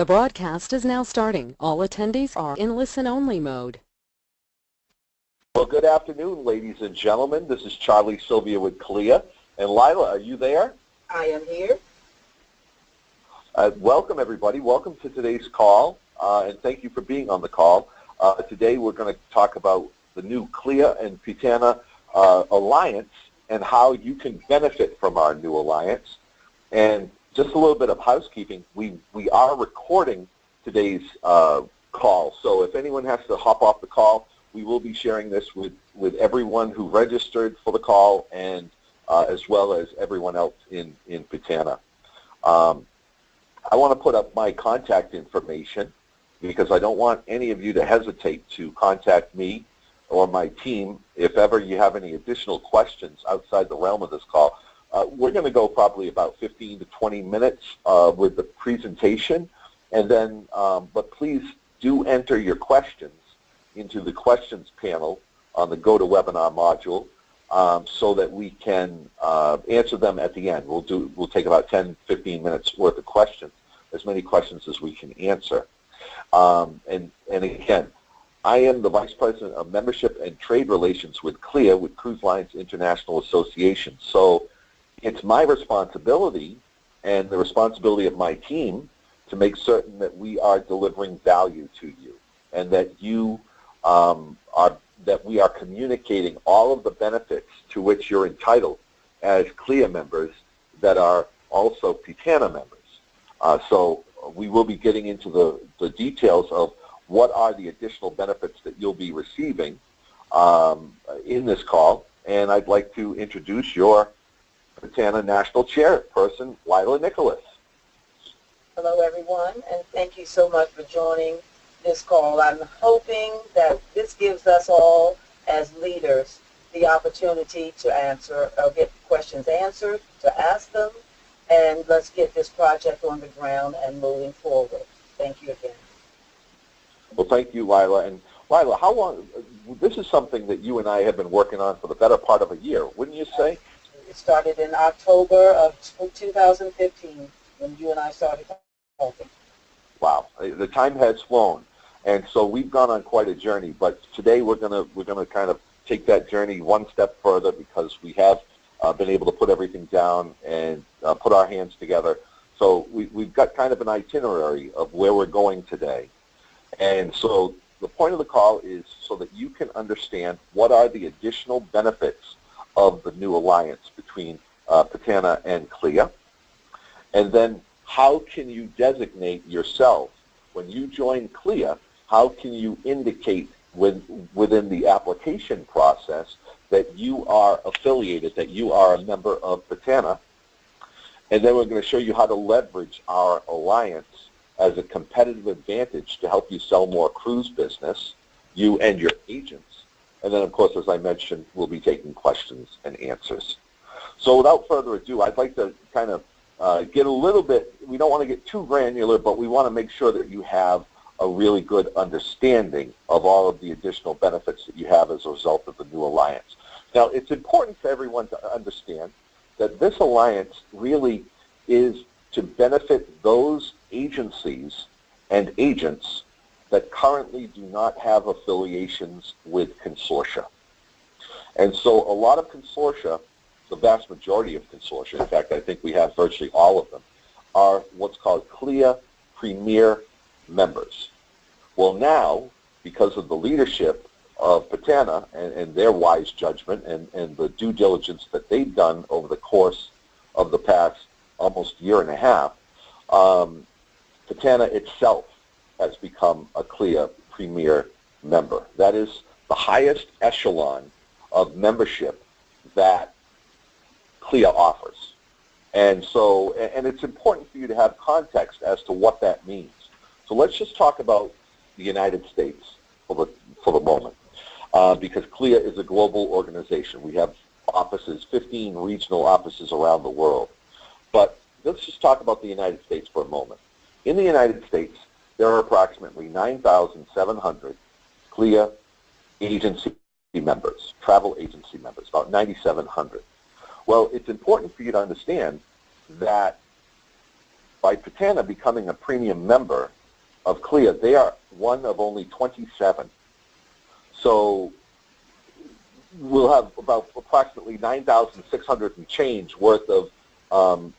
The broadcast is now starting. All attendees are in listen-only mode. Well, good afternoon, ladies and gentlemen. This is Charlie Sylvia with CLIA. And Lila, are you there? I am here. Welcome, everybody. Welcome to today's call, and thank you for being on the call. Today we're going to talk about the new CLIA and PTANA alliance and how you can benefit from our new alliance. And just a little bit of housekeeping. We are recording today's call, so if anyone has to hop off the call, we will be sharing this with everyone who registered for the call and as well as everyone else in PTANA. I want to put up my contact information because I don't want any of you to hesitate to contact me or my team if ever you have any additional questions outside the realm of this call. We're going to go probably about 15 to 20 minutes with the presentation, and then, but please do enter your questions into the questions panel on the GoToWebinar module so that we can answer them at the end. We'll take about 10, 15 minutes worth of questions, as many questions as we can answer. And again, I am the Vice President of Membership and Trade Relations with CLIA, with Cruise Lines International Association. So it's my responsibility and the responsibility of my team to make certain that we are delivering value to you and that that we are communicating all of the benefits to which you're entitled as CLIA members that are also PTANA members. So we will be getting into the details of what are the additional benefits that you'll be receiving in this call, and I'd like to introduce your PTANA National Chairperson, Lila Nicholas. Hello, everyone, and thank you so much for joining this call. I'm hoping that this gives us all, as leaders, the opportunity to answer or get questions answered, to ask them, and let's get this project on the ground and moving forward. Thank you again. Well, thank you, Lila. And Lila, how long? This is something that you and I have been working on for the better part of a year, wouldn't you say? It started in October of 2015 when you and I started talking. Wow, the time has flown, and so we've gone on quite a journey. But today we're gonna kind of take that journey one step further because we have been able to put everything down and put our hands together. So we've got kind of an itinerary of where we're going today, and so the point of the call is so that you can understand what are the additional benefits of the new alliance between PTANA and CLIA, and then how can you designate yourself when you join CLIA? How can you indicate within the application process that you are affiliated, that you are a member of PTANA? And then we're going to show you how to leverage our alliance as a competitive advantage to help you sell more cruise business, you and your agents. And then, of course, as I mentioned, we'll be taking questions and answers. So without further ado, I'd like to kind of get a little bit, we don't want to get too granular, but we want to make sure that you have a really good understanding of all of the additional benefits that you have as a result of the new alliance. Now, it's important for everyone to understand that this alliance really is to benefit those agencies and agents that currently do not have affiliations with consortia. And so a lot of consortia, the vast majority of consortia, in fact, I think we have virtually all of them, are what's called CLIA Premier members. Well, now, because of the leadership of PTANA and their wise judgment and the due diligence that they've done over the course of the past almost year and a half, PTANA itself has become a CLIA Premier member. That is the highest echelon of membership that CLIA offers. And so, and it's important for you to have context as to what that means. So let's just talk about the United States for the moment, because CLIA is a global organization. We have offices, 15 regional offices around the world. But let's just talk about the United States for a moment. In the United States, there are approximately 9,700 CLIA agency members, travel agency members, about 9,700. Well, it's important for you to understand that by PTANA becoming a premium member of CLIA, they are one of only 27. So we'll have about approximately 9,600 and change worth of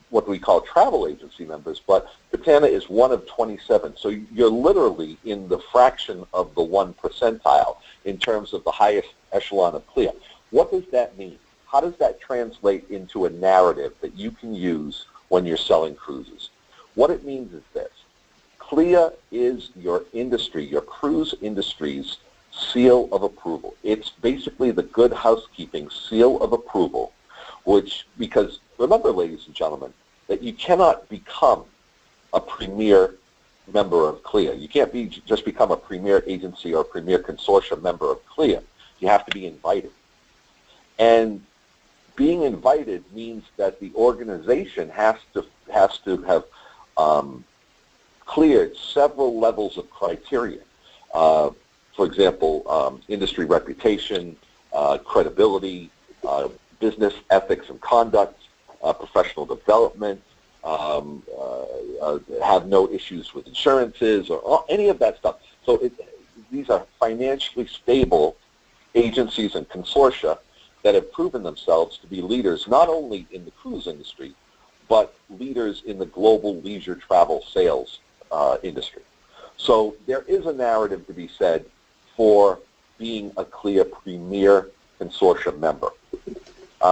what we call travel agency members, but PTANA is one of 27. So you're literally in the fraction of the 1 percentile in terms of the highest echelon of CLIA. What does that mean? How does that translate into a narrative that you can use when you're selling cruises? What it means is this. CLIA is your industry, your cruise industry's seal of approval. It's basically the good housekeeping seal of approval, which, because remember, ladies and gentlemen, that you cannot become a premier member of CLIA. You can't just become a premier agency or a premier consortium member of CLIA. You have to be invited. And being invited means that the organization has to have cleared several levels of criteria. For example, industry reputation, credibility, business ethics and conduct, professional development, have no issues with insurances or any of that stuff. So these are financially stable agencies and consortia that have proven themselves to be leaders not only in the cruise industry, but leaders in the global leisure travel sales industry. So there is a narrative to be said for being a CLIA Premier Consortium member.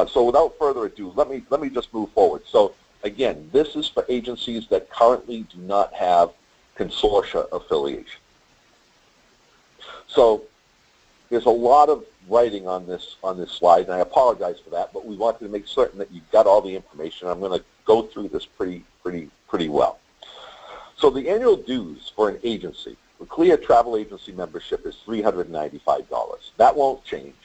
So without further ado, let me just move forward. So again, this is for agencies that currently do not have consortia affiliation. So there's a lot of writing on this slide, and I apologize for that, but we wanted to make certain that you got all the information. I'm going to go through this pretty well. So the annual dues for an agency, the CLIA travel agency membership, is $395. That won't change.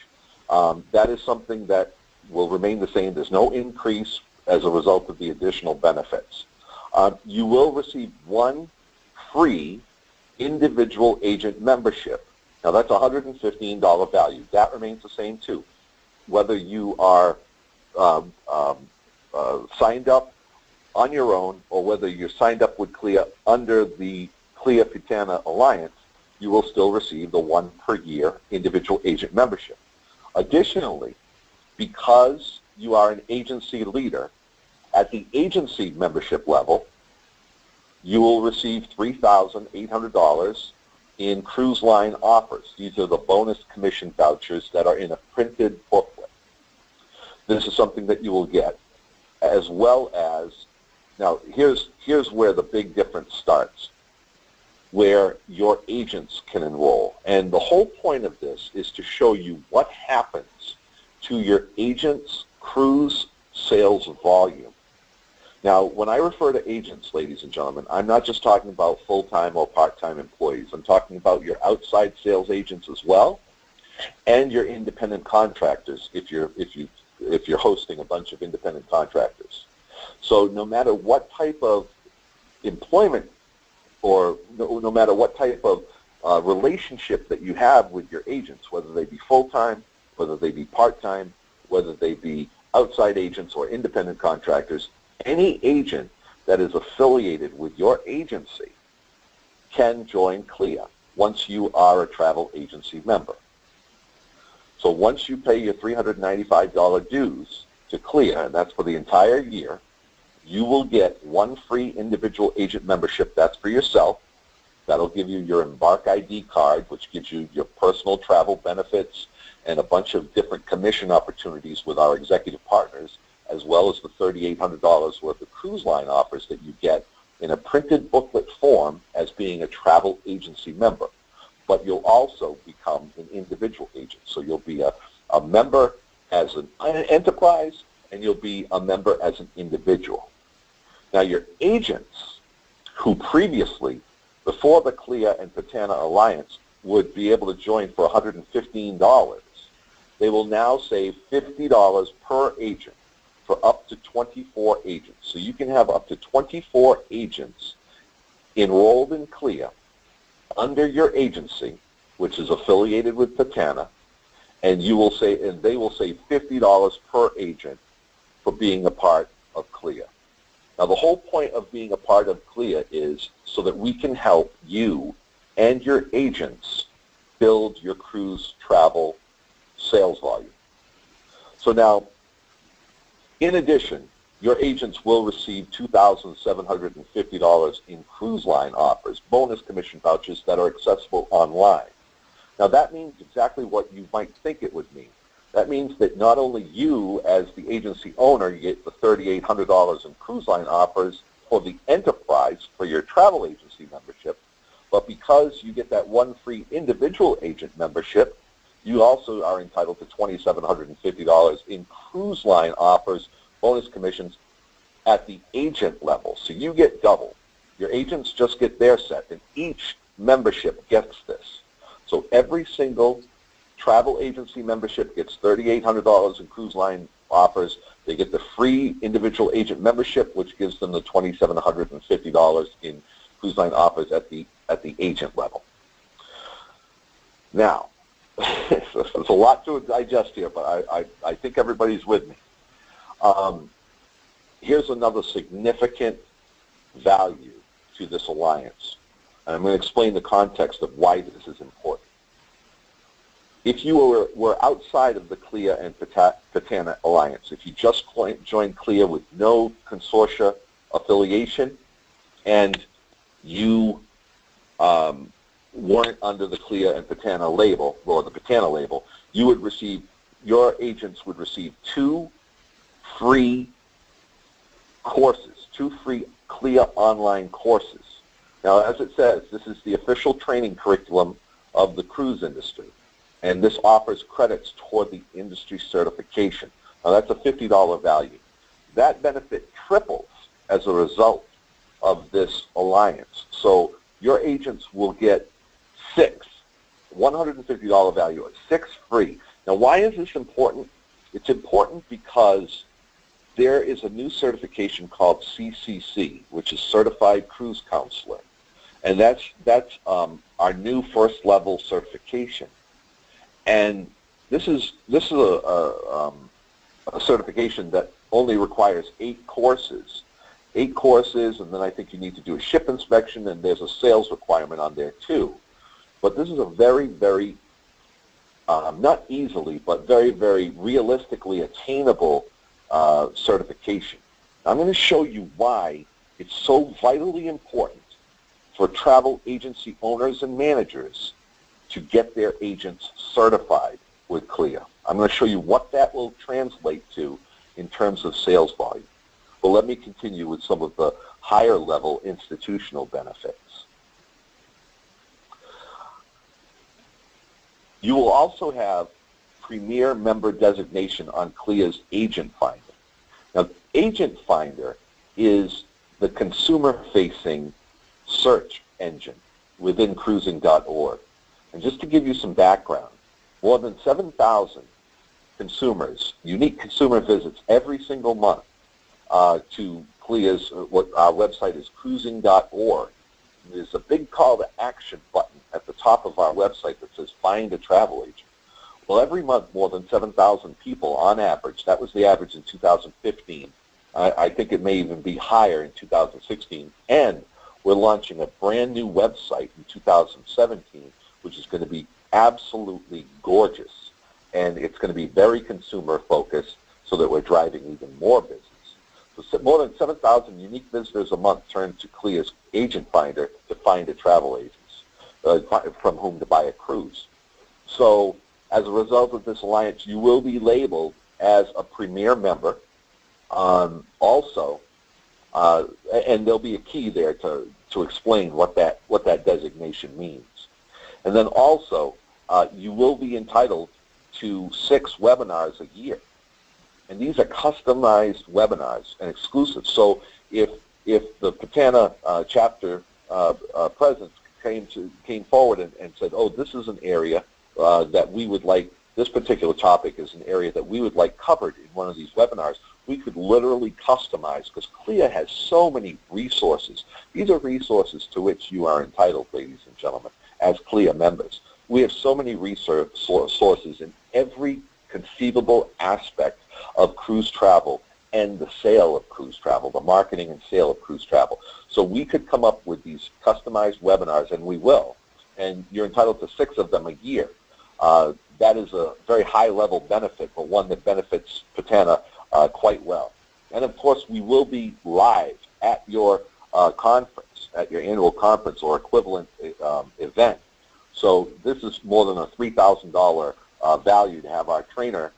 That is something that will remain the same. There's no increase as a result of the additional benefits. You will receive one free individual agent membership. Now that's $115 value. That remains the same too. Whether you are signed up on your own or whether you're signed up with CLIA under the CLIA PTANA Alliance, you will still receive the one per year individual agent membership. Additionally, because you are an agency leader, at the agency membership level, you will receive $3,800 in cruise line offers. These are the bonus commission vouchers that are in a printed booklet. This is something that you will get, as well as, now here's where the big difference starts, where your agents can enroll. And the whole point of this is to show you what happens to your agent's cruise sales volume. Now, when I refer to agents, ladies and gentlemen, I'm not just talking about full-time or part-time employees. I'm talking about your outside sales agents as well, and your independent contractors if you're hosting a bunch of independent contractors. So no matter what type of employment or no matter what type of relationship that you have with your agents, whether they be full-time, whether they be part-time, whether they be outside agents or independent contractors, any agent that is affiliated with your agency can join CLIA once you are a travel agency member. So once you pay your $395 dues to CLIA, and that's for the entire year, you will get one free individual agent membership. That's for yourself. That'll give you your Embark ID card, which gives you your personal travel benefits and a bunch of different commission opportunities with our executive partners, as well as the $3,800 worth of cruise line offers that you get in a printed booklet form as being a travel agency member. But you'll also become an individual agent. So you'll be a member as an enterprise, and you'll be a member as an individual. Now, your agents who previously, before the CLIA and PTANA Alliance, would be able to join for $115, they will now save $50 per agent for up to 24 agents. So you can have up to 24 agents enrolled in CLIA under your agency, which is affiliated with PTANA, and they will save $50 per agent for being a part of CLIA. Now, the whole point of being a part of CLIA is so that we can help you and your agents build your cruise travel sales volume. So now, in addition, your agents will receive $2,750 in cruise line offers, bonus commission vouchers that are accessible online. Now, that means exactly what you might think it would mean. That means that not only you, as the agency owner, you get the $3,800 in cruise line offers for the enterprise for your travel agency membership, but because you get that one free individual agent membership, you also are entitled to $2,750 in cruise line offers, bonus commissions at the agent level. So you get double. Your agents just get their set, and each membership gets this. So every single travel agency membership gets $3,800 in cruise line offers. They get the free individual agent membership, which gives them the $2,750 in cruise line offers at the agent level. Now, there's a lot to digest here, but I think everybody's with me. Here's another significant value to this alliance. And I'm going to explain the context of why this is important. If you were outside of the CLIA and PTANA alliance, if you just joined CLIA with no consortia affiliation and you weren't under the CLIA and PTANA label, or the PTANA label, your agents would receive 2 free courses, 2 free CLIA online courses. Now, as it says, this is the official training curriculum of the cruise industry, and this offers credits toward the industry certification. Now, that's a $50 value. That benefit triples as a result of this alliance. So your agents will get 6, $150 value of 6 free. Now, why is this important? It's important because there is a new certification called CCC, which is Certified Cruise Counselor, and that's our new first level certification. And this is a certification that only requires 8 courses. 8 courses, and then I think you need to do a ship inspection, and there's a sales requirement on there too. But this is a very, very, not easily, but very, very realistically attainable certification. I'm going to show you why it's so vitally important for travel agency owners and managers to get their agents certified with CLIA. I'm going to show you what that will translate to in terms of sales volume. But let me continue with some of the higher level institutional benefits. You will also have Premier Member Designation on CLIA's Agent Finder. Now, Agent Finder is the consumer-facing search engine within cruising.org. And just to give you some background, more than 7,000 consumers, unique consumer visits every single month to CLIA's, what our website is, cruising.org. There's a big call to action button at the top of our website that says find a travel agent. Well, every month more than 7,000 people on average, that was the average in 2015. I think it may even be higher in 2016. And we're launching a brand new website in 2017, which is going to be absolutely gorgeous. And it's going to be very consumer focused so that we're driving even more business. So more than 7,000 unique visitors a month turn to CLIA's Agent Finder to find a travel agent from whom to buy a cruise. So as a result of this alliance, you will be labeled as a premier member. Also, and there'll be a key there to explain what that designation means. And then also, you will be entitled to 6 webinars a year. And these are customized webinars and exclusive. So if the PTANA chapter president came forward and said, oh, this is an area that we would like, this particular topic is an area that we would like covered in one of these webinars, we could literally customize, because CLIA has so many resources. These are resources to which you are entitled, ladies and gentlemen, as CLIA members. We have so many resources in every conceivable aspect of cruise travel and the sale of cruise travel, the marketing and sale of cruise travel. So we could come up with these customized webinars, and we will, and you're entitled to 6 of them a year. That is a very high-level benefit, but one that benefits PTANA quite well. And, of course, we will be live at your conference, at your annual conference or equivalent event. So this is more than a $3,000 value to have our trainer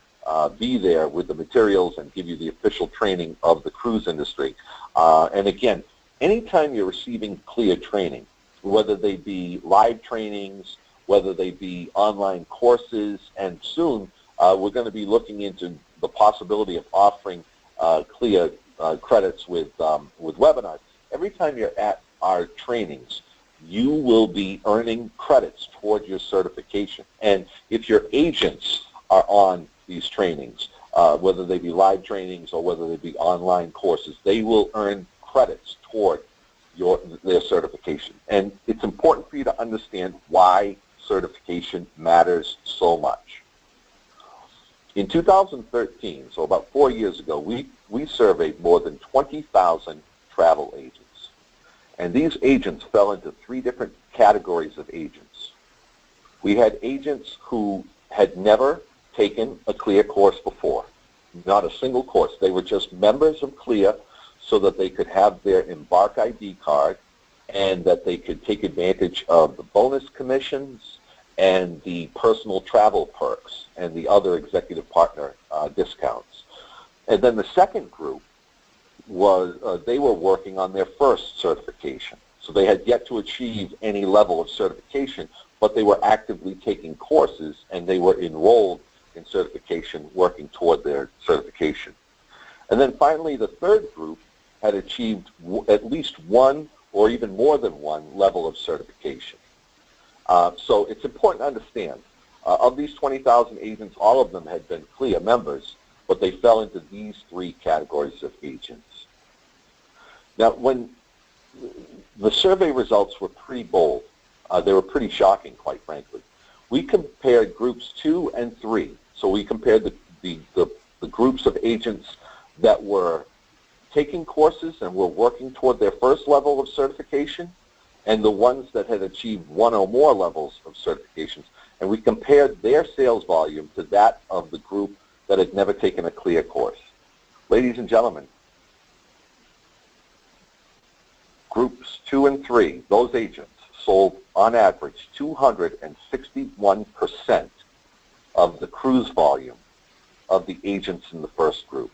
be there with the materials and give you the official training of the cruise industry. And again, anytime you're receiving CLIA training, whether they be live trainings, whether they be online courses, and soon we're going to be looking into the possibility of offering CLIA credits with webinars. Every time you're at our trainings, you will be earning credits toward your certification. And if your agents are on these trainings, whether they be live trainings or whether they be online courses, they will earn credits toward their certification. And it's important for you to understand why certification matters so much. In 2013, so about 4 years ago, we surveyed more than 20,000 travel agents. And these agents fell into 3 different categories of agents. We had agents who had never taken a CLIA course before, not a single course. They were just members of CLIA so that they could have their Embark ID card and that they could take advantage of the bonus commissions and the personal travel perks and the other executive partner discounts. And then the second group was they were working on their first certification. So they had yet to achieve any level of certification, but they were actively taking courses and they were enrolled in certification, working toward their certification. And then finally, the third group had achieved at least one or even more than one level of certification. So it's important to understand, of these 20,000 agents, all of them had been CLIA members, but they fell into these 3 categories of agents. Now, when the survey results were pretty bold, they were pretty shocking, quite frankly. We compared groups 2 and 3. So we compared the groups of agents that were taking courses and were working toward their first level of certification and the ones that had achieved 1 or more levels of certifications. And we compared their sales volume to that of the group that had never taken a CLIA course. Ladies and gentlemen, groups 2 and 3, those agents sold on average 261% of the cruise volume of the agents in the first group.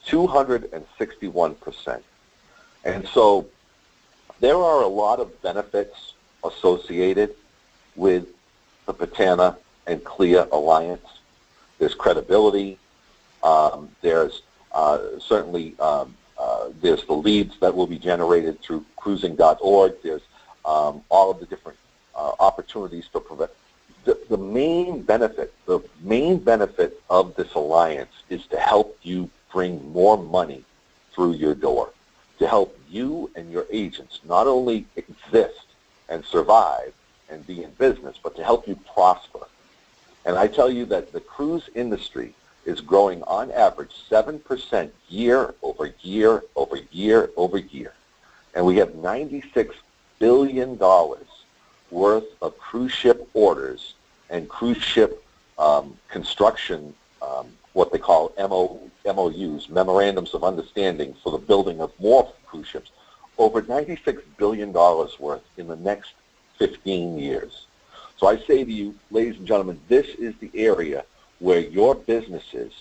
261%. And so there are a lot of benefits associated with the PTANA and CLIA alliance. There's credibility. There's certainly there's the leads that will be generated through cruising.org. There's all of the different opportunities to prevent. The main benefit of this alliance is to help you bring more money through your door, to help you and your agents not only exist and survive and be in business, but to help you prosper. And I tell you that the cruise industry is growing on average 7% year over year over year over year. And we have $96 billion worth of cruise ship orders and cruise ship construction, what they call MOUs, Memorandums of Understanding, for the building of more cruise ships, over $96 billion worth in the next 15 years. So I say to you, ladies and gentlemen, this is the area where your businesses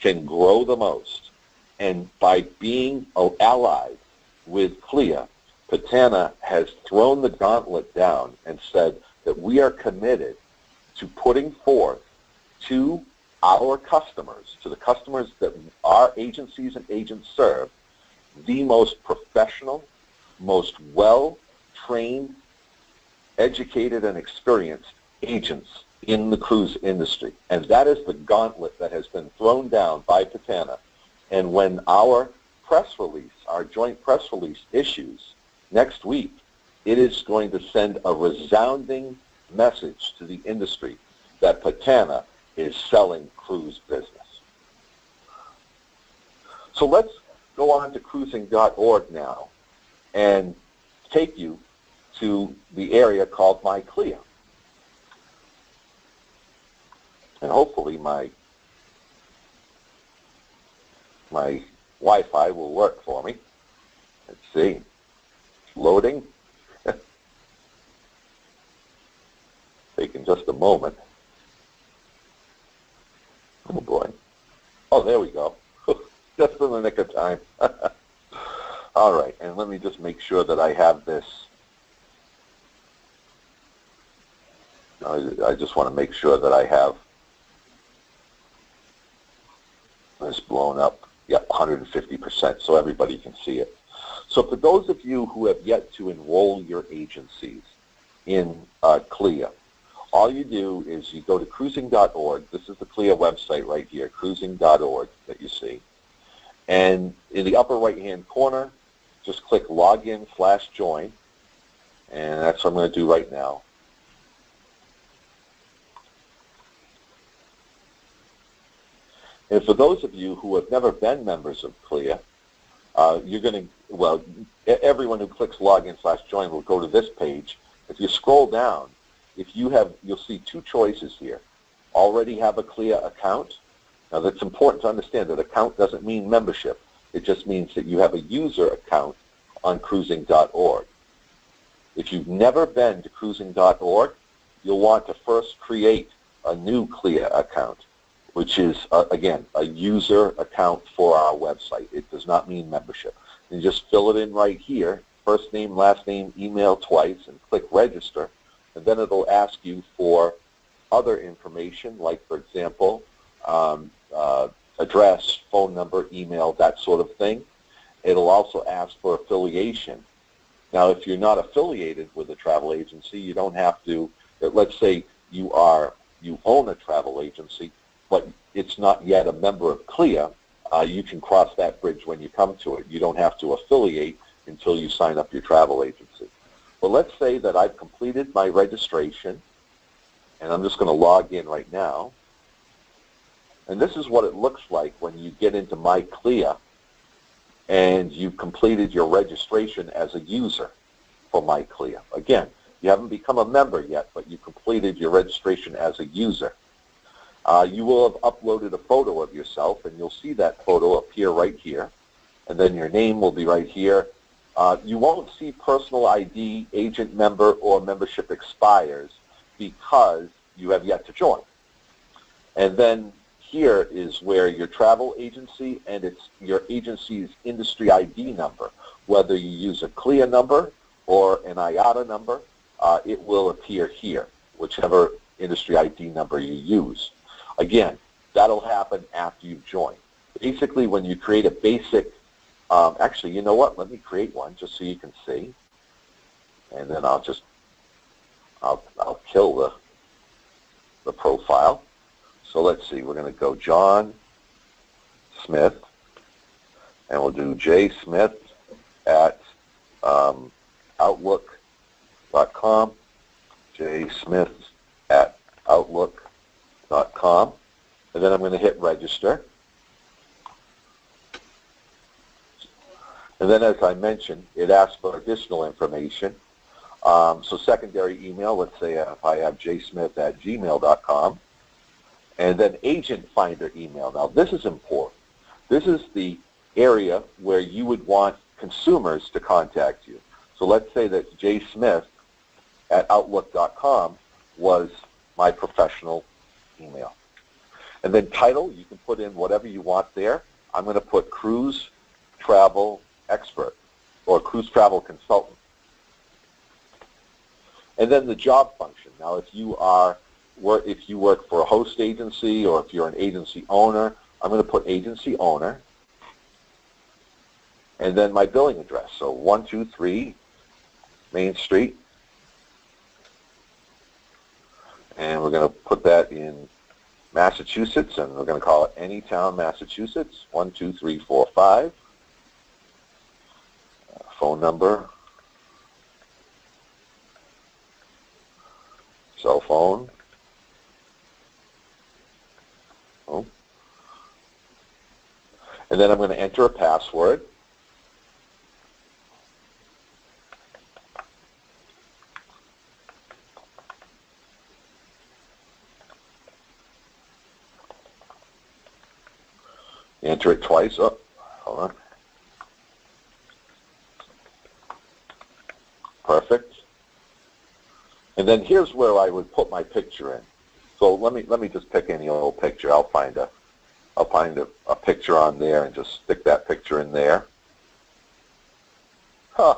can grow the most. And by being allied with CLIA, PTANA has thrown the gauntlet down and said that we are committed to putting forth to our customers, to the customers that our agencies and agents serve, the most professional, most well-trained, educated, and experienced agents in the cruise industry. And that is the gauntlet that has been thrown down by PTANA. And when our press release, our joint press release issues next week, it is going to send a resounding message to the industry that PTANA is selling cruise business. So let's go on to cruising.org now and take you to the area called My CLIA. And hopefully my Wi-Fi will work for me. Let's see. Loading. Taking just a moment. Oh boy. Oh, there we go. Just in the nick of time. All right, and let me just make sure that I have this. I just want to make sure that I have this blown up. Yep, 150%, so everybody can see it. So for those of you who have yet to enroll your agencies in CLIA, all you do is you go to cruising.org. This is the CLIA website right here, cruising.org that you see. And in the upper right-hand corner, just click login/join. And that's what I'm going to do right now. And for those of you who have never been members of CLIA, you're going to, well, everyone who clicks login/join will go to this page. If you scroll down, you'll see two choices here. Already have a CLIA account. Now that's important to understand that account doesn't mean membership. It just means that you have a user account on cruising.org. If you've never been to cruising.org, you'll want to first create a new CLIA account, which is, again, a user account for our website. It does not mean membership. You just fill it in right here, first name, last name, email twice, and click register. And then it'll ask you for other information, like, for example, address, phone number, email, that sort of thing. It'll also ask for affiliation. Now, if you're not affiliated with a travel agency, you don't have to. Let's say you own a travel agency, but it's not yet a member of CLIA. You can cross that bridge when you come to it. You don't have to affiliate until you sign up your travel agency. But let's say that I've completed my registration, and I'm just going to log in right now. And this is what it looks like when you get into My CLIA and you've completed your registration as a user for My CLIA. Again, you haven't become a member yet, but you completed your registration as a user. You will have uploaded a photo of yourself, and you'll see that photo appear right here. And then your name will be right here. You won't see personal ID, agent member, or membership expires because you have yet to join. And then here is where your travel agency and your agency's industry ID number, whether you use a CLIA number or an IATA number, it will appear here, whichever industry ID number you use. Again, that'll happen after you've joined. Basically, when you create a basic, actually, you know what? Let me create one just so you can see, and then I'll kill the profile. So let's see. We're going to go John Smith, and we'll do jsmith at outlook.com. jsmith at outlook.com, and then I'm going to hit register. And then, as I mentioned, it asks for additional information. So secondary email, let's say if I have jsmith@gmail.com, and then agent finder email. Now, this is important. This is the area where you would want consumers to contact you. So let's say that jsmith@outlook.com was my professional email. And then title, you can put in whatever you want there. I'm going to put cruise travel expert or cruise travel consultant. And then the job function. Now, if you work for a host agency or if you're an agency owner, I'm going to put agency owner. And then my billing address. So 123 Main Street. And we're going to put that in Massachusetts, and we're going to call it Anytown, Massachusetts, 12345. Phone number, cell phone. And then I'm going to enter a password. Enter it twice. Oh, hold on. Perfect. And then here's where I would put my picture in. So let me just pick any old picture. I'll find a picture on there and just stick that picture in there. Huh.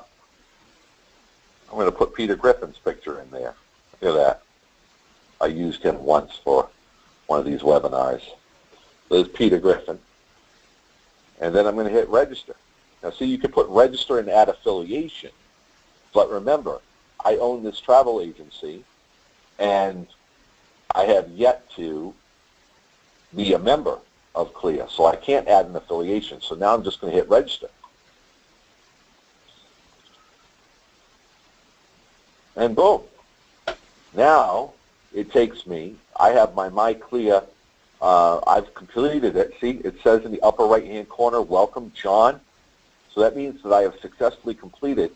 I'm going to put Peter Griffin's picture in there. Look at that. I used him once for one of these webinars. There's Peter Griffin. And then I'm going to hit register. Now see, you can put register and add affiliation. But remember, I own this travel agency, and I have yet to be a member of CLIA, so I can't add an affiliation. So now I'm just going to hit register. And boom. Now it takes me, I have my CLIA, I've completed it. See, it says in the upper right-hand corner, welcome, John. So that means that I have successfully completed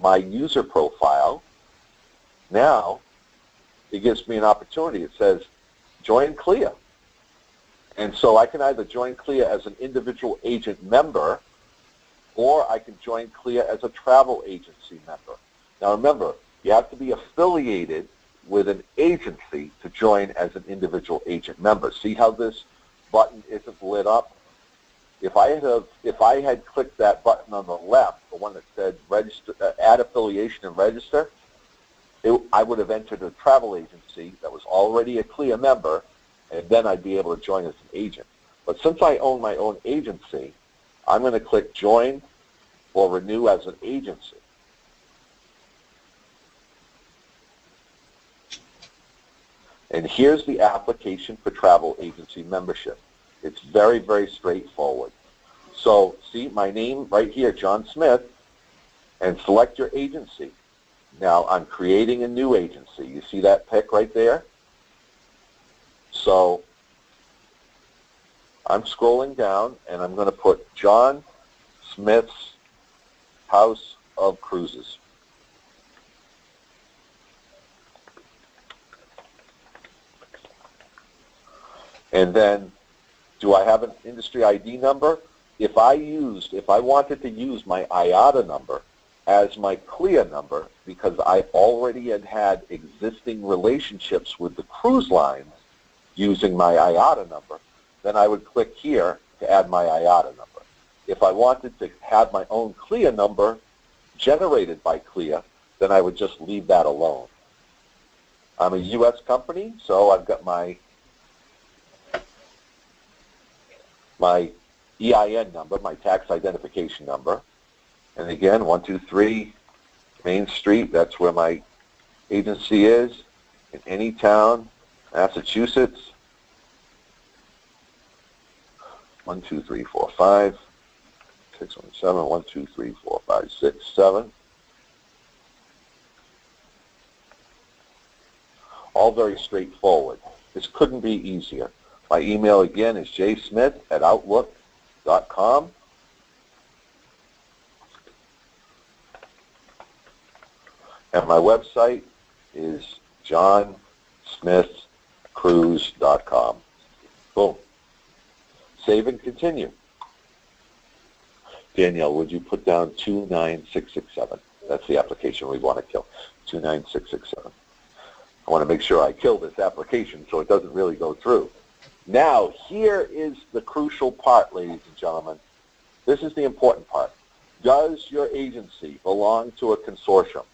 my user profile. Now, it gives me an opportunity. It says, join CLIA. And so I can either join CLIA as an individual agent member, or I can join CLIA as a travel agency member. Now remember, you have to be affiliated with an agency to join as an individual agent member. See how this button isn't lit up? If I had clicked that button on the left, the one that said register, add affiliation and register, I would have entered a travel agency that was already a CLIA member, and then I'd be able to join as an agent. But since I own my own agency, I'm going to click join or renew as an agency. And here's the application for travel agency membership. It's very, very straightforward. So see my name right here, John Smith, and select your agency. Now I'm creating a new agency. You see that pick right there? So I'm scrolling down and I'm going to put John Smith's House of Cruises. And then, do I have an industry ID number? If I wanted to use my IATA number as my CLIA number, because I already had existing relationships with the cruise lines using my IATA number, then I would click here to add my IATA number. If I wanted to have my own CLIA number generated by CLIA, then I would just leave that alone. I'm a U.S. company, so I've got my EIN number, my tax identification number. And again, 123 Main Street, that's where my agency is, in any town, Massachusetts. 1, 2, 3, 4, 5, 6, 1, 7, 1, 2, 3, 4, 5, 6, 7. All very straightforward. This couldn't be easier. My email again is jsmith@outlook.com. And my website is johnsmithcruise.com. Boom. Save and continue. Danielle, would you put down 29667? That's the application we want to kill. 29667. I want to make sure I kill this application so it doesn't really go through. Now, here is the crucial part, ladies and gentlemen. This is the important part. Does your agency belong to a consortium?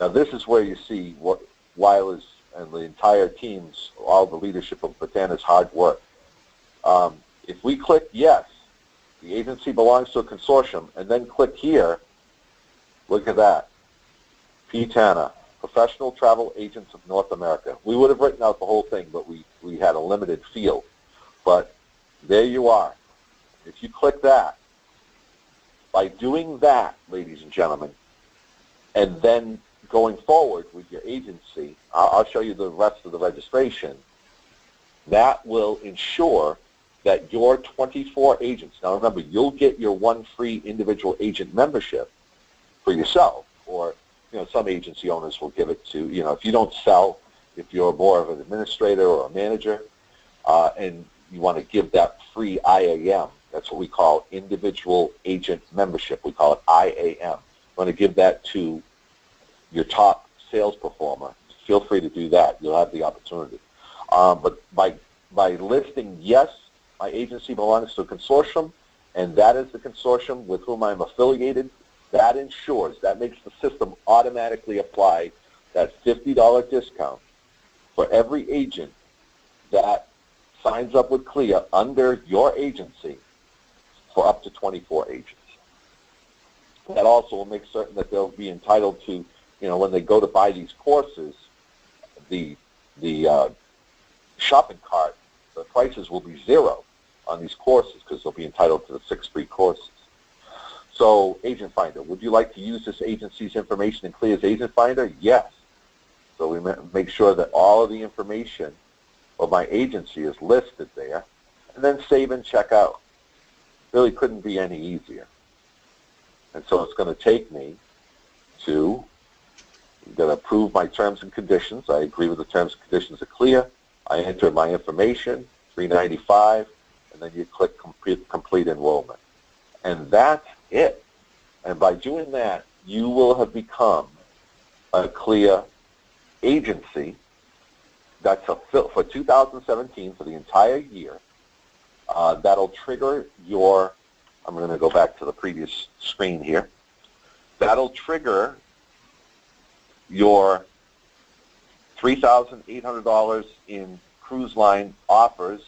Now, this is where you see what Weiler's and the entire team's, all the leadership of PTANA's hard work. If we click yes, the agency belongs to a consortium, and then click here, look at that, PTANA, Professional Travel Agents of North America. We would have written out the whole thing, but we had a limited field. But there you are. If you click that, by doing that, ladies and gentlemen, and then going forward with your agency, I'll show you the rest of the registration, that will ensure that your 24 agents, now remember, you'll get your one free individual agent membership for yourself, or some agency owners will give it to, if you don't sell, if you're more of an administrator or a manager, and you want to give that free IAM, that's what we call individual agent membership. We call it IAM. You want to give that to your top sales performer. Feel free to do that. You'll have the opportunity. But by listing, yes, my agency belongs to a consortium, and that is the consortium with whom I'm affiliated, that ensures, that makes the system automatically apply that $50 discount for every agent that signs up with CLIA under your agency for up to 24 agents. That also will make certain that they'll be entitled to, when they go to buy these courses, the shopping cart, the prices will be zero on these courses because they'll be entitled to the 6 free courses. So, Agent Finder, would you like to use this agency's information in CLIA's Agent Finder? Yes. So we make sure that all of the information of my agency is listed there, and then save and check out. Really couldn't be any easier. And so it's going to take me to, I'm going to approve my terms and conditions. I agree with the terms and conditions of CLIA. I enter my information, $395, and then you click complete enrollment. And that's it. And by doing that, you will have become a CLIA agency that's for 2017, for the entire year. That'll trigger your, I'm going to go back to the previous screen here. That'll trigger your $3,800 in cruise line offers,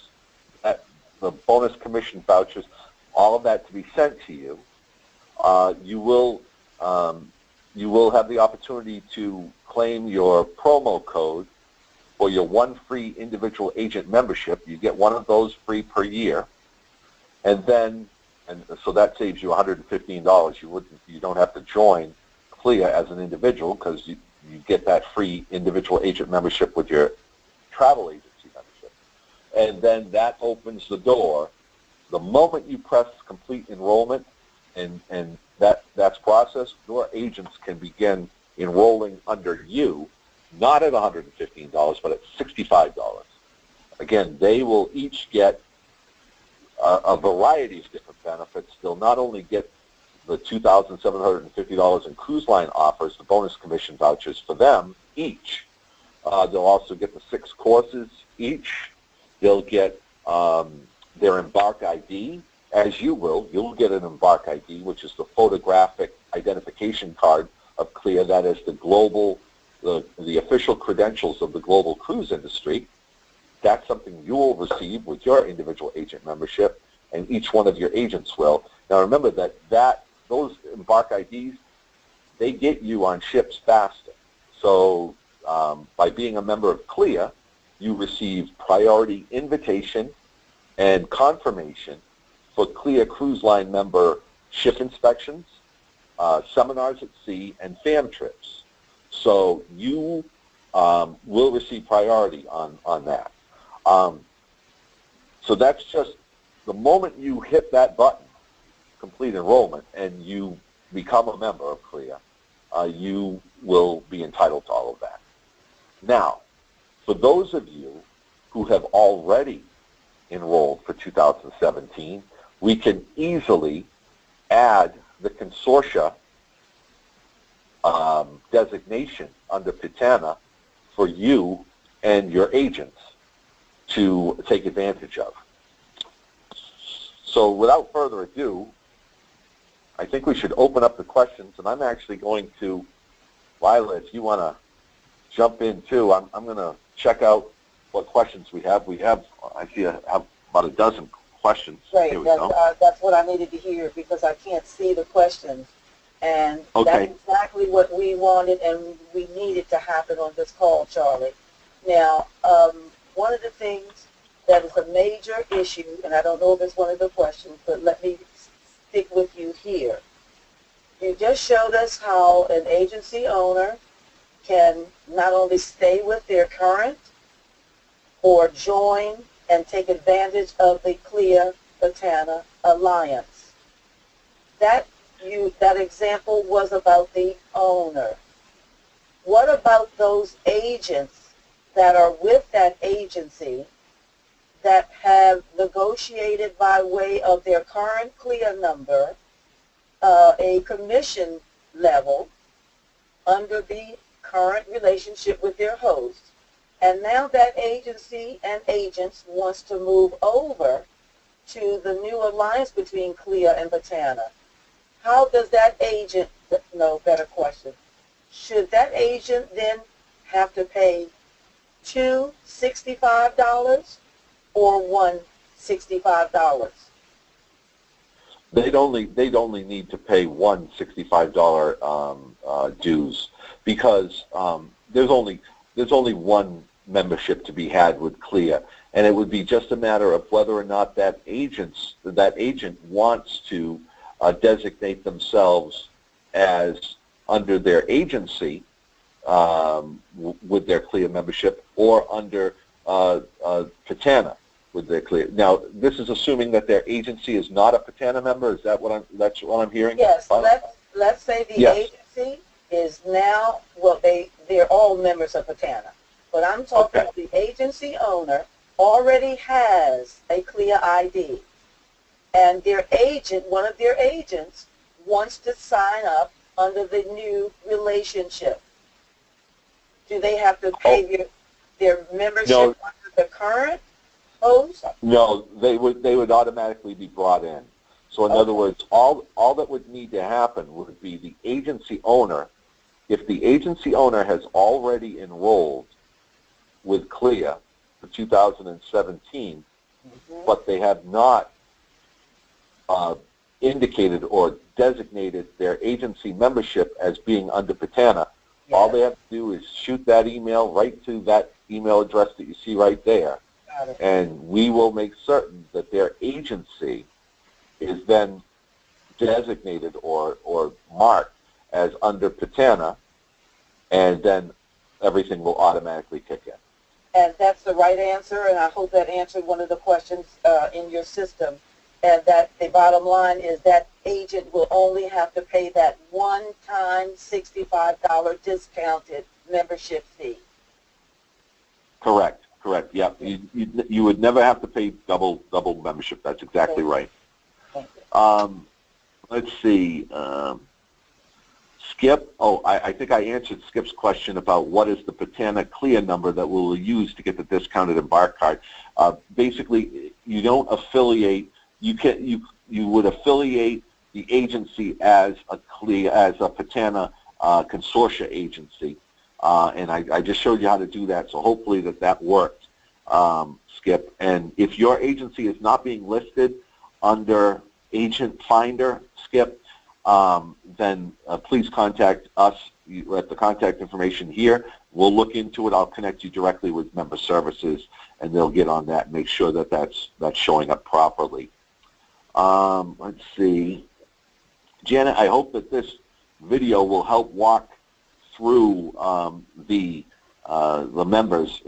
the bonus commission vouchers, all of that to be sent to you. You will have the opportunity to claim your promo code for your one free individual agent membership. You get one of those free per year, and so that saves you $115. You don't have to join CLIA as an individual because you get that free individual agent membership with your travel agency membership. And then that opens the door. The moment you press complete enrollment and that's processed, your agents can begin enrolling under you, not at $115, but at $65. Again, they will each get a variety of different benefits. They'll not only get the $2,750 in cruise line offers, the bonus commission vouchers for them each. They'll also get the 6 courses each. They'll get their Embark ID, as you will. You'll get an Embark ID, which is the photographic identification card of CLIA. That is the global, the official credentials of the global cruise industry. That's something you will receive with your individual agent membership, and each one of your agents will. Now remember that those Embark IDs, they get you on ships faster. So by being a member of CLIA, you receive priority invitation and confirmation for CLIA Cruise Line member ship inspections, seminars at sea, and FAM trips. So you will receive priority on that. So that's just the moment you hit that button, complete enrollment, and you become a member of CLIA, you will be entitled to all of that. Now, for those of you who have already enrolled for 2017, we can easily add the consortia designation under PTANA for you and your agents to take advantage of. So without further ado, I think we should open up the questions, and I'm actually going to, Lila, if you want to jump in too, I'm going to check out what questions we have. I see I have about a dozen questions. Great, Here we go. That's what I needed to hear because I can't see the questions. And okay. That's exactly what we wanted and we needed to happen on this call, Charlie. Now, one of the things that is a major issue, and I don't know if it's one of the questions, but let me stick with you here. You just showed us how an agency owner can not only stay with their current or join and take advantage of the CLIA-PTANA alliance. That example was about the owner. What about those agents that are with that agency that have negotiated by way of their current CLIA number a commission level under the current relationship with their host, and now that agency and agents wants to move over to the new alliance between CLIA and PTANA? How does that agent, no, better question, should that agent then have to pay two $65 or one $65? They'd only need to pay one $65 dues, because there's only one membership to be had with CLIA, and it would be just a matter of whether or not that agent wants to designate themselves as under their agency with their CLIA membership, or under PTANA with their CLIA. Now, this is assuming that their agency is not a PTANA member. Is that that's what I'm hearing? Yes. Let's say the agency is now, well, they're all members of PTANA, but I'm talking about the agency owner already has a CLIA ID, and their agent, one of their agents, wants to sign up under the new relationship. Do they have to pay their membership under the current host? No, they would automatically be brought in. So in other words, all that would need to happen would be the agency owner. If the agency owner has already enrolled with CLIA for 2017, but they have not indicated or designated their agency membership as being under PTANA, all they have to do is shoot that email right to that email address that you see right there, and we will make certain that their agency is then designated or marked as under PTANA, and then everything will automatically kick in. And that's the right answer, and I hope that answered one of the questions in your system, and that the bottom line is that agent will only have to pay that one-time $65 discounted membership fee. Correct. Yep. You would never have to pay double membership. That's exactly right. Let's see. Skip. Oh, I think I answered Skip's question about what is the PTANA CLIA number that we'll use to get the discounted embark card. Basically, you don't affiliate. You would affiliate the agency as a CLIA, as a PTANA consortia agency, and I just showed you how to do that. So hopefully that worked, Skip. And if your agency is not being listed under Agent Finder, Skip, then please contact us at the contact information here. We'll look into it. I'll connect you directly with member services, and they'll get on that and make sure that that's showing up properly. Let's see. Janet, I hope that this video will help walk through the members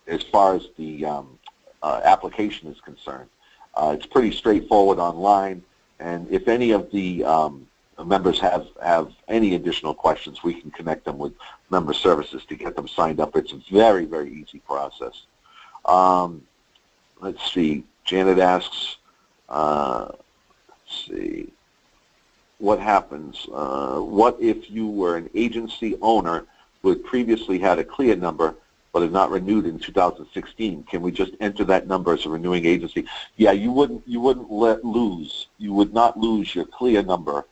as far as the application is concerned. It's pretty straightforward online, and if any of the members have any additional questions, we can connect them with member services to get them signed up. It's a very, very easy process. Let's see. Janet asks, let's see, what happens? What if you were an agency owner who had previously had a CLIA number but had not renewed in 2016? Can we just enter that number as a renewing agency? Yeah, you wouldn't lose. You would not lose your CLIA number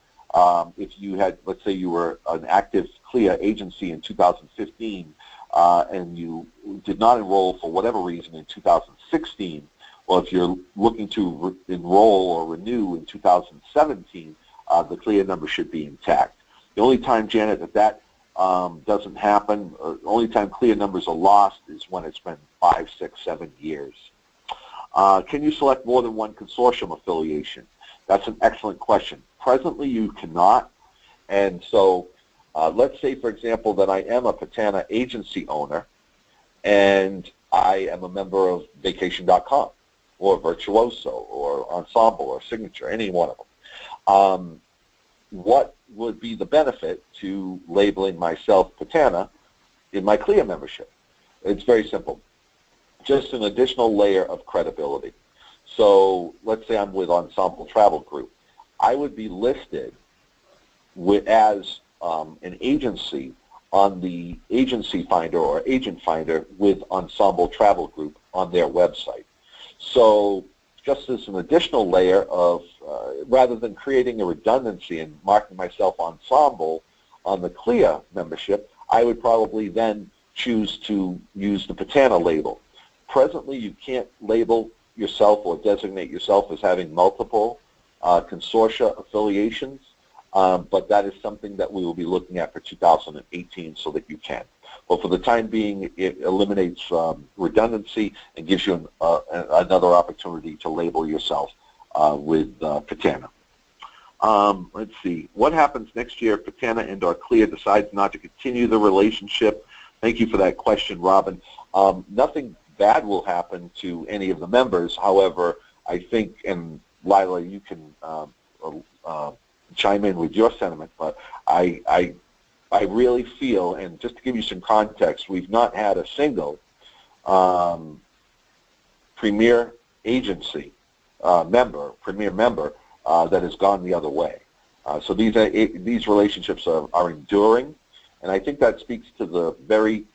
if you had, let's say, you were an active CLIA agency in 2015 and you did not enroll for whatever reason in 2016. Well, if you're looking to enroll or renew in 2017, the CLIA number should be intact. The only time, Janet, that doesn't happen, the only time CLIA numbers are lost is when it's been 5, 6, 7 years. Can you select more than one consortium affiliation? That's an excellent question. Presently, you cannot, and so let's say, for example, that I am a PTANA agency owner, and I am a member of Vacation.com or Virtuoso or Ensemble or Signature, any one of them. What would be the benefit to labeling myself PTANA in my CLIA membership? It's very simple. Just an additional layer of credibility. So let's say I'm with Ensemble Travel Group. I would be listed as an agency on the agency finder or agent finder with Ensemble Travel Group on their website. So just as an additional layer of, rather than creating a redundancy and marking myself Ensemble on the CLIA membership, I would probably then choose to use the PTANA label. Presently, you can't label yourself or designate yourself as having multiple consortia affiliations, but that is something that we will be looking at for 2018 so that you can. But for the time being, it eliminates redundancy and gives you another opportunity to label yourself with PTANA. Let's see. What happens next year if PTANA and or CLIA decides not to continue the relationship? Thank you for that question, Robin. Nothing bad will happen to any of the members. However, I think, and Lila, you can chime in with your sentiment, but I really feel, and just to give you some context, we've not had a single premier agency premier member that has gone the other way. So these relationships are enduring, and I think that speaks to the very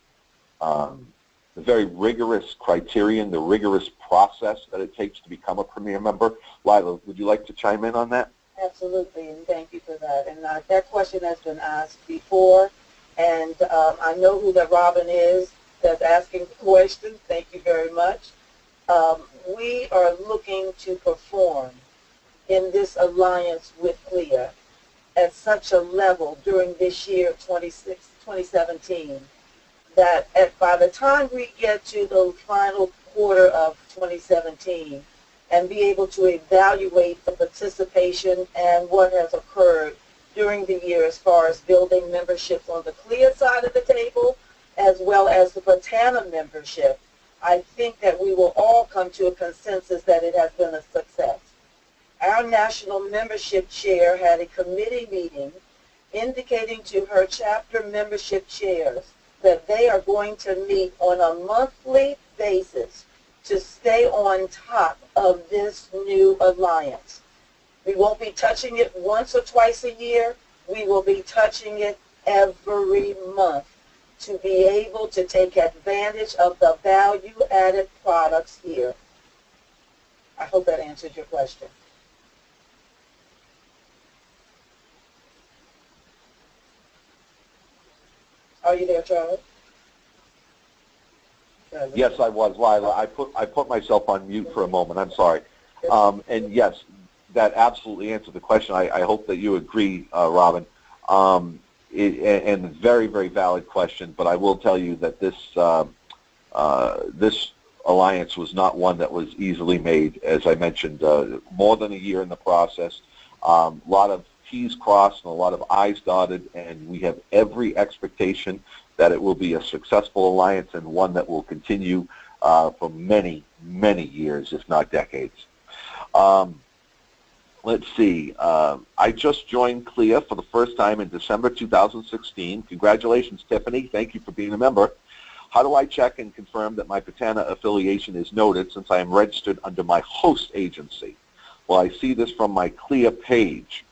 rigorous criterion, the rigorous process that it takes to become a premier member. Lila, would you like to chime in on that? Absolutely, and thank you for that. And that question has been asked before, and I know who that Robin is that's asking the question. Thank you very much. We are looking to perform in this alliance with CLIA at such a level during this year, 2017, that by the time we get to the final quarter of 2017, and be able to evaluate the participation and what has occurred during the year as far as building memberships on the CLIA side of the table, as well as the PTANA membership, I think that we will all come to a consensus that it has been a success. Our national membership chair had a committee meeting indicating to her chapter membership chairs that they are going to meet on a monthly basis to stay on top of this new alliance. We won't be touching it once or twice a year. We will be touching it every month to be able to take advantage of the value-added products here. I hope that answered your question. Are you there, Charlie? Yes, I was, Lila. I put myself on mute for a moment. I'm sorry. And yes, that absolutely answered the question. I hope that you agree, Robin. And very, very valid question. But I will tell you that this this alliance was not one that was easily made. As I mentioned, more than a year in the process. A lot of T's crossed and a lot of I's dotted, and we have every expectation that it will be a successful alliance and one that will continue for many, many years, if not decades. Let's see. I just joined CLIA for the first time in December 2016. Congratulations, Tiffany. Thank you for being a member. How do I check and confirm that my PTANA affiliation is noted since I am registered under my host agency? Well, I see this from my CLIA page.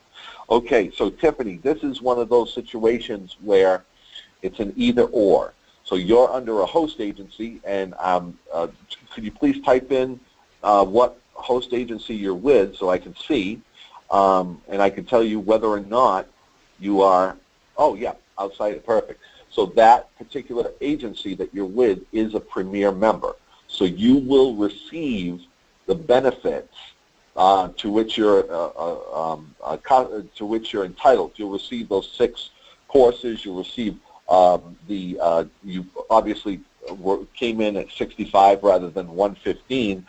Okay, so Tiffany, this is one of those situations where it's an either-or. So you're under a host agency, and could you please type in what host agency you're with so I can see, and I can tell you whether or not you are, oh yeah, outside, perfect. So that particular agency that you're with is a premier member. So you will receive the benefits to which you're entitled. You'll receive those 6 courses. You'll receive you obviously came in at 65 rather than 115.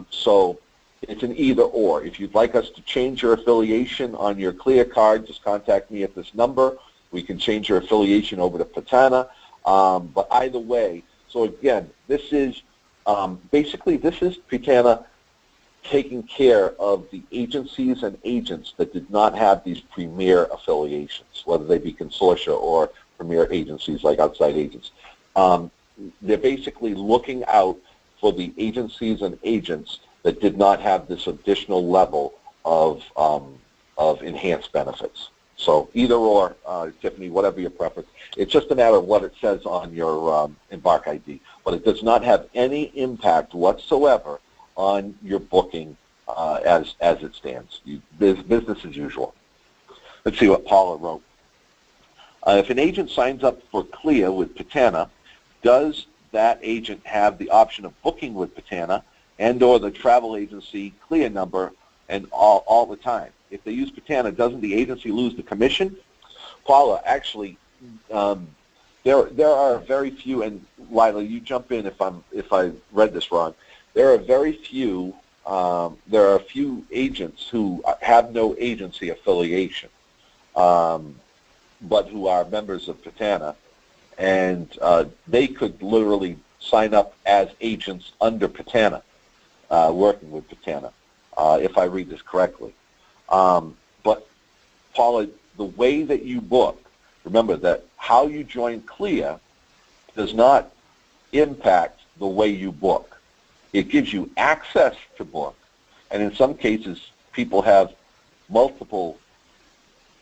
So it's an either or. If you'd like us to change your affiliation on your CLIA card, just contact me at this number. We can change your affiliation over to PTANA. But either way, So again, this is basically this is PTANA taking care of the agencies and agents that did not have these premier affiliations, whether they be consortia or premier agencies like outside agents. They're basically looking out for the agencies and agents that did not have this additional level of enhanced benefits. So either or, Tiffany, whatever your preference. It's just a matter of what it says on your Embark ID, but it does not have any impact whatsoever on your booking as it stands. Business as usual. Let's see what Paula wrote. If an agent signs up for CLIA with PTANA, does that agent have the option of booking with PTANA and or the travel agency CLIA number and all the time? If they use PTANA, doesn't the agency lose the commission? Paula, actually, there are very few, and Lila, you jump in if I read this wrong. There are very few. There are a few agents who have no agency affiliation, but who are members of PTANA, and they could literally sign up as agents under PTANA, working with PTANA, if I read this correctly. But Paula, the way that you book, remember that how you join CLIA does not impact the way you book. It gives you access to book, and in some cases, people have multiple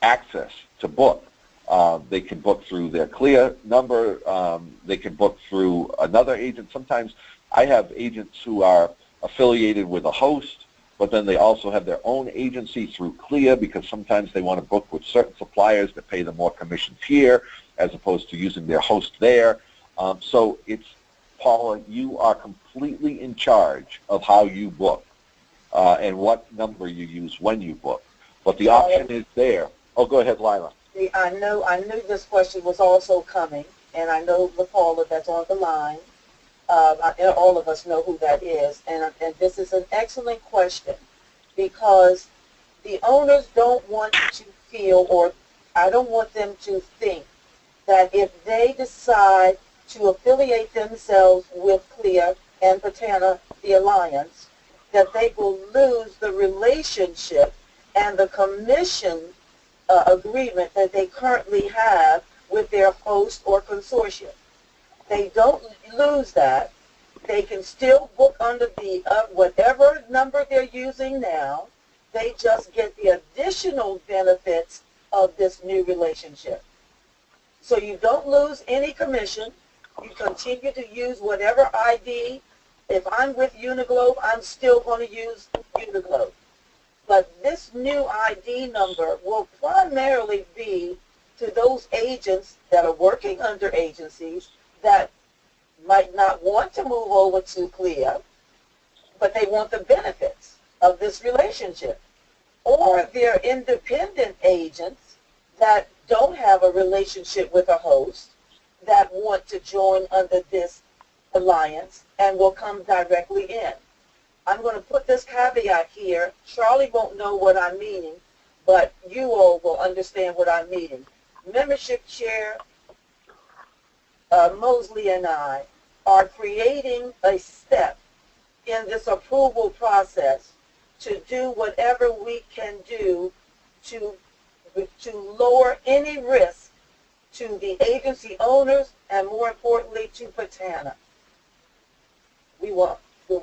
access to book. They can book through their CLIA number. They can book through another agent. Sometimes I have agents who are affiliated with a host, but then they also have their own agency through CLIA because sometimes they want to book with certain suppliers that pay them more commissions here as opposed to using their host there. So it's, Paula, you are completely in charge of how you book and what number you use when you book. But the option is there. Oh, go ahead, Lila. I knew this question was also coming, and I know the Paula that's on the line. All of us know who that is, and this is an excellent question because the owners don't want to feel, or I don't want them to think, that if they decide to affiliate themselves with CLIA and PTANA, the alliance, that they will lose the relationship and the commission agreement that they currently have with their host or consortium. They don't lose that. They can still book under the whatever number they're using now. They just get the additional benefits of this new relationship. So you don't lose any commission. You continue to use whatever ID. If I'm with Uniglobe, I'm still going to use Uniglobe. But this new ID number will primarily be to those agents that are working under agencies that might not want to move over to CLIA, but they want the benefits of this relationship. Or they're independent agents that don't have a relationship with a host that want to join under this alliance and will come directly in. I'm going to put this caveat here. Charlie won't know what I'm meaning, but you all will understand what I'm meaning. Membership Chair Mosley and I are creating a step in this approval process to do whatever we can do to lower any risk to the agency owners and, more importantly, to PTANA. We will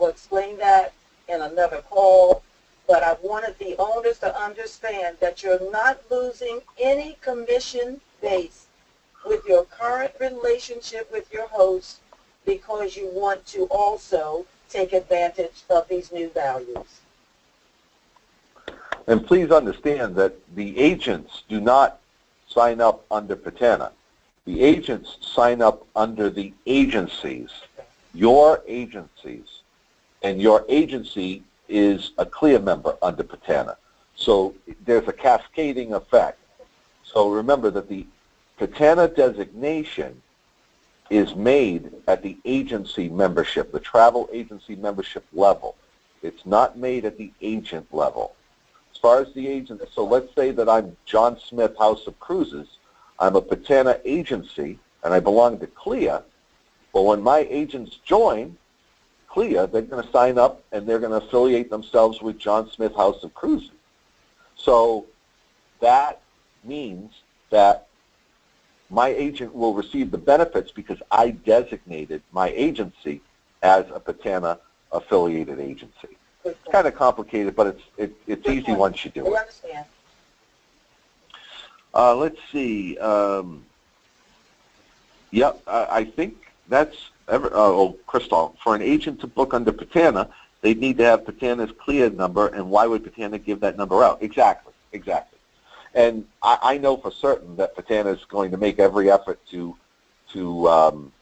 explain that in another call, but I wanted the owners to understand that you're not losing any commission base with your current relationship with your host because you want to also take advantage of these new values. And please understand that the agents do not sign up under PTANA. The agents sign up under the agencies, your agencies, and your agency is a CLIA member under PTANA. So there's a cascading effect. So remember that the PTANA designation is made at the agency membership, the travel agency membership level. It's not made at the agent level. As far as the agent, so let's say that I'm John Smith, House of Cruises. I'm a PTANA agency, and I belong to CLIA. Well, when my agents join CLIA, they're going to sign up and they're going to affiliate themselves with John Smith House of Cruises. So that means that my agent will receive the benefits because I designated my agency as a PTANA affiliated agency. It's kind of complicated, but it's easy once you do it. I understand. Let's see. Yep, I think that's Crystal. For an agent to book under PTANA, they'd need to have PTANA's CLIA number, and why would PTANA give that number out? Exactly. And I know for certain that PTANA is going to make every effort to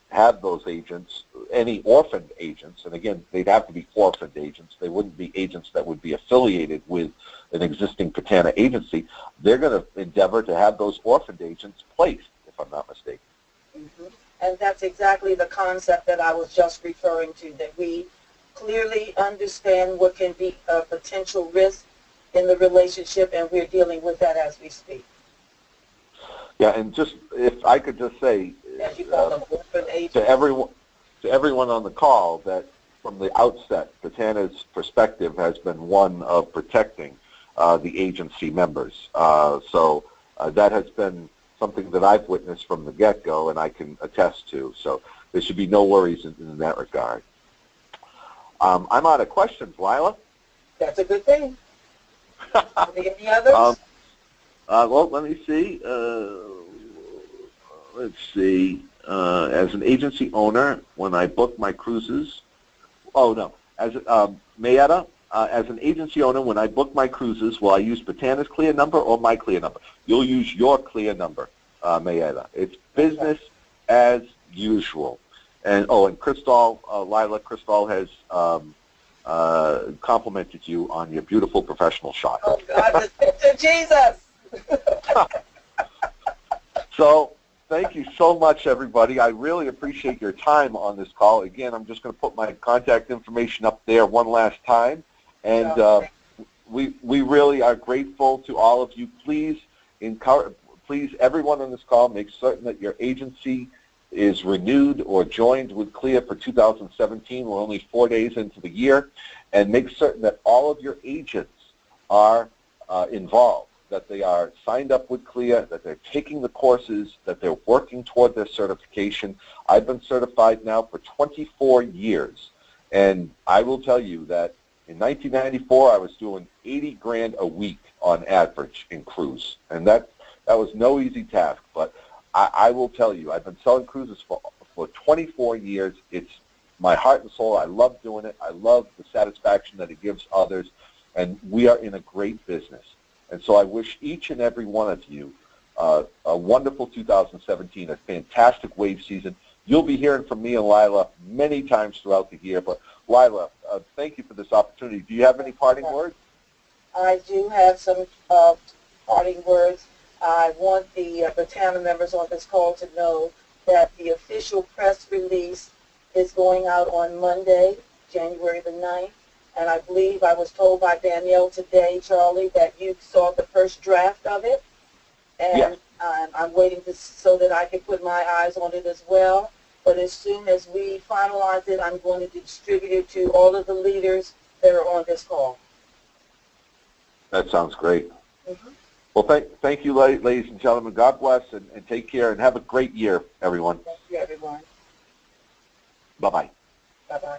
have those agents, any orphaned agents, and again, they'd have to be orphaned agents. They wouldn't be agents that would be affiliated with an existing PTANA agency. They're going to endeavor to have those orphaned agents placed, if I'm not mistaken. Mm-hmm. And that's exactly the concept that I was just referring to, that we clearly understand what can be a potential risk in the relationship, and we're dealing with that as we speak. Yeah, and just if I could just say to everyone on the call that from the outset, PTANA's perspective has been one of protecting the agency members. So that has been something that I've witnessed from the get-go, and I can attest to. So there should be no worries in that regard. I'm out of questions, Lila. That's a good thing. Any others? Well, let me see. Let's see. As an agency owner, when I book my cruises, Mayetta, as an agency owner, when I book my cruises, will I use PTANA's CLIA number or my CLIA number? You'll use your CLIA number, Mayetta. It's business as usual. And Crystal, Lila, Crystal has complimented you on your beautiful professional shot. Oh, God, to Jesus! So, thank you so much, everybody. I really appreciate your time on this call. Again, I'm just going to put my contact information up there one last time. And we really are grateful to all of you. Please, everyone on this call, make certain that your agency is renewed or joined with CLIA for 2017. We're only 4 days into the year. And make certain that all of your agents are involved, that they are signed up with CLIA, that they're taking the courses, that they're working toward their certification. I've been certified now for 24 years. And I will tell you that in 1994, I was doing $80,000 a week on average in cruise. And that was no easy task, but I will tell you, I've been selling cruises for 24 years. It's my heart and soul. I love doing it. I love the satisfaction that it gives others, and we are in a great business. And so I wish each and every one of you a wonderful 2017, a fantastic wave season. You'll be hearing from me and Lila many times throughout the year, but Lila, thank you for this opportunity. Do you have any parting words? I do have some parting words. I want the PTANA members on this call to know that the official press release is going out on Monday, January the 9th. And I believe I was told by Danielle today, Charlie, that you saw the first draft of it. And yes. I'm waiting so that I can put my eyes on it as well. But as soon as we finalize it, I'm going to distribute it to all of the leaders that are on this call. That sounds great. Mm-hmm. Well, thank you, ladies and gentlemen. God bless, and take care, and have a great year, everyone. Thank you, everyone. Bye-bye. Bye-bye.